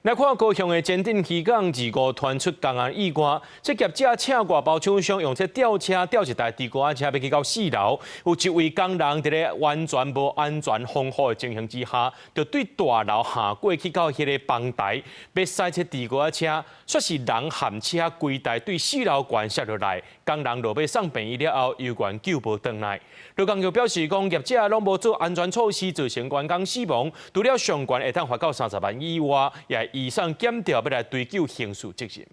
来看高雄的前镇渔港25传出公安意外，这业者请外包厂商用这吊车吊一台地瓜车要去到4楼，有一位工人伫咧完全无安全防护的情形之下，就对大楼下过去到迄个帮台，要驶这地瓜车，说是人含车规台对4楼悬摔落来，工人落要送病院了后，有关救无回来。罗工又表示讲，业者拢无做安全措施，造成员工死亡，除了上悬会当罚到30万以外，也移送检调要来追究刑事责任。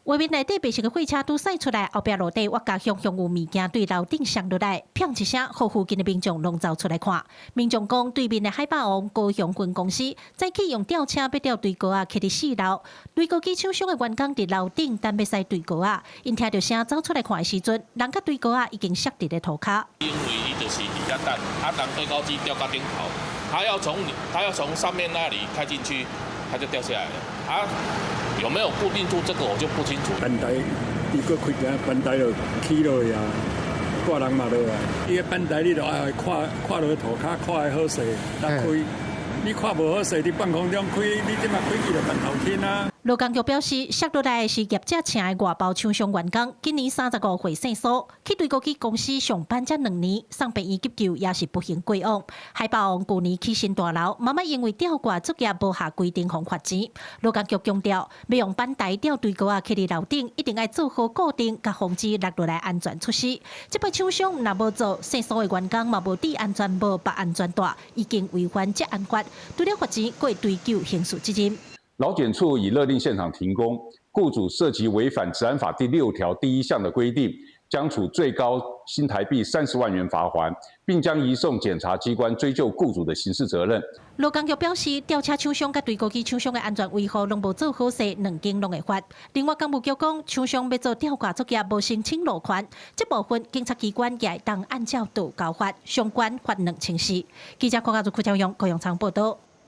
画面内底白色的货车拄驶出来，后壁路底我家乡有物件对楼顶上落来，砰一声，互附近的民众拢走出来看。民众讲，对面的海霸王高雄分公司早起用吊车要吊堆高啊，去伫4楼，堆高机厂商的员工伫楼顶等要驶堆高啊，因听到声走出来看的时阵，人甲堆高啊已经摔伫咧涂骹。因为伊就是底下蛋，人堆高机吊到顶头，他要从上面那里开进去，他就掉下来了。有没有固定住这个我就不清楚。班台伊搁开个班台就起落去啊，挂人嘛落来。伊个班台你就爱看落涂骹，看会好势，来开。你看无好势，你半空中开，你即马开去就办头天啊。罗工局表示，摔落来的是业者请的外包厂商员工，今年35岁生疏，去对高机公司上班才2年，送病院急救也是不幸过往。海霸王去年起新大楼，慢慢因为吊挂作业无下规定，互罚钱。罗工局强调，要用板台吊堆高啊，去伫楼顶，一定要做好固定，甲防止落落来安全措施。这摆厂商若无做，生疏的员工嘛无注安全，无把安全带，已经违反职安法，除了罚钱，还会追究刑事责任。劳检处已勒令现场停工，雇主涉及违反治安法第6条第1项的规定，将处最高新台币30万元罚锾，并将移送检察机关追究雇主的刑事责任。罗工局表示，吊车厂商甲堆高机厂商的安全维护拢无做好势，2件拢会罚。另外，工务局讲，厂商要做吊挂作业无申请路权，这部分警察机关也会当按照度交罚，相关罚2千4。记者柯家族柯朝阳高阳昌报道。